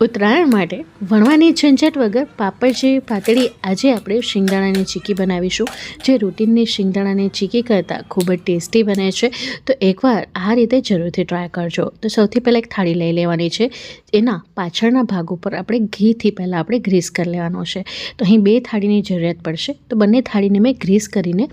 ઉત્તરાયણ માટે વણવાની ઝંઝટ વગર પાપડ જેવી પાતળી આજે આપણે શિંગદાણાની ચીકી બનાવીશું, જે રૂટીનની શિંગદાણાની ચીકી કરતાં ખૂબ જ ટેસ્ટી બને છે. તો એકવાર આ રીતે જરૂરથી ટ્રાય કરજો. તો સૌથી પહેલાં એક થાળી લઈ લેવાની છે. એના પાછળના ભાગ ઉપર આપણે ઘીથી પહેલાં આપણે ગ્રીસ કરી લેવાનો છે. તો અહીં 2 થાળીની જરૂરિયાત પડશે. તો બંને થાળીને મેં ગ્રીસ કરીને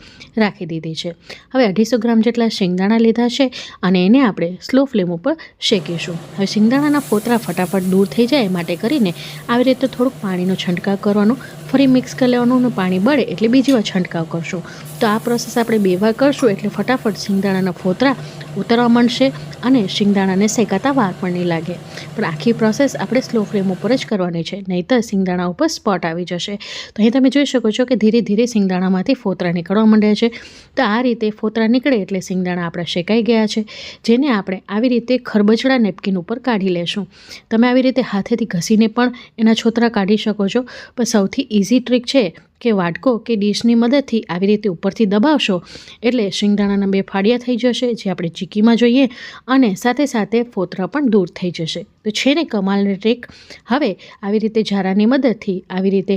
રાખી દીધી છે. હવે 250 ગ્રામ જેટલા શિંગદાણા લીધા છે અને એને આપણે સ્લો ફ્લેમ ઉપર શેકીશું. હવે શિંગદાણાના ફોતરા ફટાફટ દૂર થઈ જાય એ માટે કરીને આવી રીતે થોડુંક પાણીનો છંટકાવ કરવાનો, ફરી મિક્સ કરી લેવાનું અને પાણી બળે એટલે બીજી વાર છંટકાવ કરશું. તો આ પ્રોસેસ આપણે 2 વાર કરશું એટલે ફટાફટ શિંગદાણાના ફોતરા ઉતરવા માંડશે અને શિંગદાણાને શેકાતા વાર પણ નહીં લાગે. પણ આખી પ્રોસેસ આપણે સ્લો ફ્લેમ ઉપર જ કરવાની છે, નહીંતર શિંગદાણા ઉપર સ્પોટ આવી જશે. તો અહીં તમે જોઈ શકો છો કે ધીરે ધીરે શિંગદાણામાંથી ફોતરા નીકળવા માંડ્યા છે. તો આ રીતે ફોતરા નીકળે એટલે શિંગદાણા આપણા શેકાઈ ગયા છે, જેને આપણે આવી રીતે ખરબચડા નેપકિન ઉપર કાઢી લેશું. તમે આવી રીતે હાથેથી ઘસીને પણ એના છોતરા કાઢી શકો છો, પણ સૌથી ઇઝી ટ્રીક છે કે વાટકો કે ડીશની મદદથી આવી રીતે ઉપરથી દબાવશો એટલે શિંગદાણાના 2 ફાડિયા થઈ જશે, જે આપણે ચીકીમાં જોઈએ, અને સાથે સાથે ફોતરા પણ દૂર થઈ જશે. તો છે ને કમાલની ટ્રીક. હવે આવી રીતે ઝારાની મદદથી આવી રીતે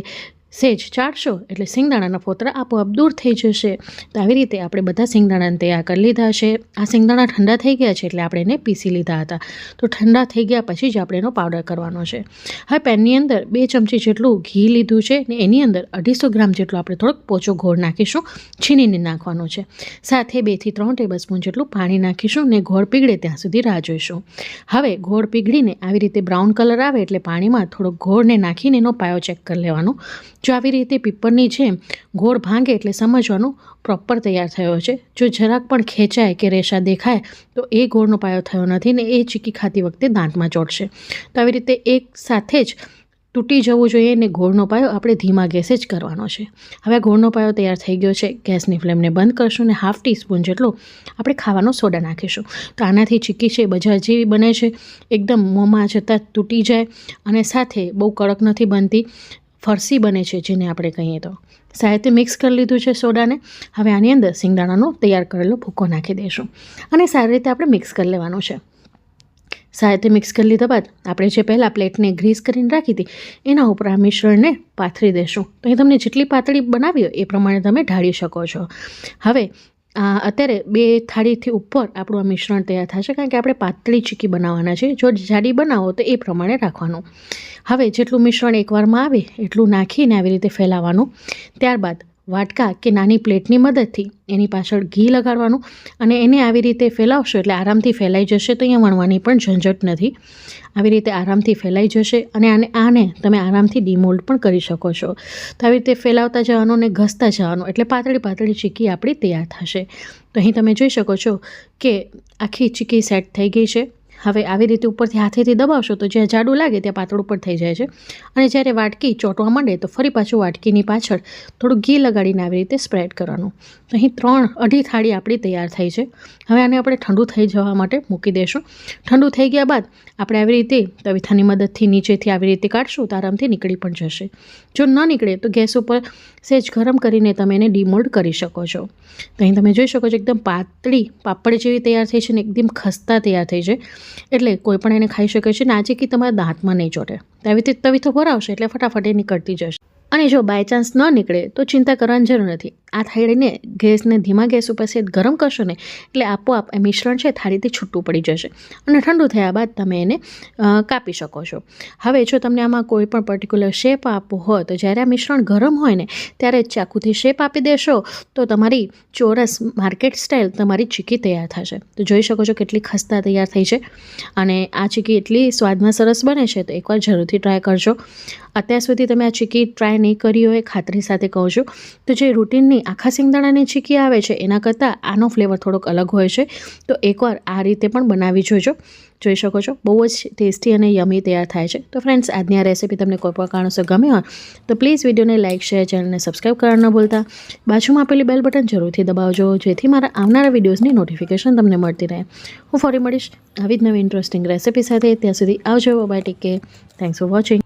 સેજ ચાટશો એટલે શિંગદાણાના ફોતરા આપોઆપ દૂર થઈ જશે. તો આવી રીતે આપણે બધા શિંગદાણાને તૈયાર કરી લીધા છે. આ શિંગદાણા ઠંડા થઈ ગયા છે એટલે આપણે એને પીસી લીધા હતા. તો ઠંડા થઈ ગયા પછી જ આપણે એનો પાવડર કરવાનો છે. હવે પેનની અંદર 2 ચમચી જેટલું ઘી લીધું છે ને એની અંદર 250 ગ્રામ જેટલો આપણે થોડોક પોચો ગોળ નાખીશું, છીણીને નાખવાનો છે. સાથે 2 થી 3 ટેબલસ્પૂન જેટલું પાણી નાખીશું ને ગોળ પીગળે ત્યાં સુધી રાહ જોઈશું. હવે ગોળ પીગળીને આવી રીતે બ્રાઉન કલર આવે એટલે પાણીમાં થોડોક ગોળને નાખીને એનો પાયો ચેક કરી લેવાનો. જો આવી રીતે પીપરની જેમ ગોળ ભાંગે એટલે સમજવાનું પ્રોપર તૈયાર થયો છે. જો જરાક પણ ખેંચાય કે રેશા દેખાય તો એ ગોળનો પાયો થયો નથી ને એ ચીકી ખાતી વખતે દાંતમાં ચોટશે. તો આવી રીતે એક સાથે જ તૂટી જવું જોઈએ ને ગોળનો પાયો આપણે ધીમા ગેસે જ કરવાનો છે. હવે ગોળનો પાયો તૈયાર થઈ ગયો છે. ગેસની ફ્લેમને બંધ કરશું ને 1/2 ટીસ્પૂન જેટલો આપણે ખાવાનો સોડા નાખીશું. તો આનાથી ચીકી છે બજાર જેવી બને છે, એકદમ મોંમાં જતાં તૂટી જાય અને સાથે બહુ કડક નથી બનતી, ફરસી બને છે જેને આપણે કહીએ. તો સાથે મિક્સ કરી લીધું છે સોડાને. હવે આની અંદર શિંગદાણાનો તૈયાર કરેલો ભૂકો નાખી દઈશું અને સારી રીતે આપણે મિક્સ કરી લેવાનું છે. સાથે મિક્સ કરી લીધા બાદ આપણે જે પહેલાં પ્લેટને ગ્રીસ કરીને રાખી હતી એના ઉપર આ મિશ્રણને પાથરી દઈશું. તો અહીં તમને જેટલી પાતળી બનાવી હોય એ પ્રમાણે તમે ઢાળી શકો છો. હવે અત્યારે 2 થાળીથી ઉપર આપણું આ મિશ્રણ તૈયાર થશે, કારણ કે આપણે પાતળી ચીકી બનાવવાના છે. જો જાડી બનાવો તો એ પ્રમાણે રાખવાનું. હવે જેટલું મિશ્રણ એકવારમાં આવે એટલું નાખીને આવી રીતે ફેલાવવાનું. ત્યારબાદ વાટકા કે નાની પ્લેટની મદદથી એની પાછળ ઘી લગાડવાનું અને એને આવી રીતે ફેલાવશો એટલે આરામથી ફેલાઈ જશે. તો અહીંયા વણવાની પણ ઝંઝટ નથી, આવી રીતે આરામથી ફેલાઈ જશે અને આને તમે આરામથી ડીમોલ્ડ પણ કરી શકો છો. તો આવી રીતે ફેલાવતા જવાનું અને ઘસતા જવાનું એટલે પાતળી પાતળી ચીકી આપણી તૈયાર થશે. તો અહીં તમે જોઈ શકો છો કે આખી ચીકી સેટ થઈ ગઈ છે. હવે આવી રીતે ઉપરથી હાથેથી દબાવશો તો જ્યાં જાડું લાગે ત્યાં પાતળું ઉપર થઈ જાય છે, અને જ્યારે વાટકી ચોંટવા માંડે તો ફરી પાછું વાટકીની પાછળ થોડું ઘી લગાડીને આવી રીતે સ્પ્રેડ કરવાનું. તો અહીં 3-2.5 થાળી આપણી તૈયાર થઈ છે. હવે આને આપણે ઠંડુ થઈ જવા માટે મૂકી દઈશું. ઠંડુ થઈ ગયા બાદ આપણે આવી રીતે તવીથાની મદદથી નીચેથી આવી રીતે કાઢશું તો આરામથી નીકળી પણ જશે. જો ન નીકળે તો ગેસ ઉપર સહેજ ગરમ કરીને તમે એને ડીમોલ્ડ કરી શકો છો. તો અહીં તમે જોઈ શકો છો એકદમ પાતળી પાપડ જેવી તૈયાર થઈ છે ને એકદમ ખસ્તા તૈયાર થઈ છે, એટલે કોઈ પણ એને ખાઈ શકે છે ને આ ચીકી તમારા દાંતમાં નહીં ચોટે. તો આવી રીતે તવીથો ભરાવશે એટલે ફટાફટ એ નીકળતી જશે. અને જો બાય ચાન્સ ન નીકળે તો ચિંતા કરવાની જરૂર નથી. આ થાળીને ગેસને ધીમા ગેસ ઉપર સેજ ગરમ કરશો ને એટલે આપોઆપ એ મિશ્રણ છે થાળીથી છૂટું પડી જશે અને ઠંડુ થયા બાદ તમે એને કાપી શકો છો. હવે જો તમને આમાં કોઈ પણ પર્ટિક્યુલર શેપ આપવો હોય તો જ્યારે આ મિશ્રણ ગરમ હોય ને ત્યારે જ ચાકુથી શેપ આપી દેશો તો તમારી ચોરસ માર્કેટ સ્ટાઇલ તમારી ચીકી તૈયાર થશે. તો જોઈ શકો છો કેટલી ખસ્તા તૈયાર થઈ છે અને આ ચીકી એટલી સ્વાદમાં સરસ બને છે. તો એકવાર જરૂરથી ટ્રાય કરજો. અત્યાર સુધી તમે આ ચીકી ટ્રાય નહીં કરી હોય ખાતરી સાથે કહું છું તો જે રૂટીનની આખા શિંગદાણાની ચીકી આવે છે એના કરતાં આનો ફ્લેવર થોડોક અલગ હોય છે. તો એકવાર આ રીતે પણ બનાવી જોજો. જોઈ શકો છો બહુ જ ટેસ્ટી અને યમી તૈયાર થાય છે. તો ફ્રેન્ડ્સ, આજની આ રેસીપી તમને કોઈ પણ કારણોસર ગમે હોય તો પ્લીઝ વિડીયોને લાઇક, શેર, ચેનલને સબસ્ક્રાઈબ કરવાનું ન ભૂલતા. બાજુમાં આપેલી બેલ બટન જરૂરથી દબાવજો જેથી મારા આવનારા વિડીયોઝની નોટિફિકેશન તમને મળતી રહે. હું ફરી મળીશ આવી જ નવી ઇન્ટરેસ્ટિંગ રેસીપી સાથે. ત્યાં સુધી આવજો. Bye, take care. Thanks for watching.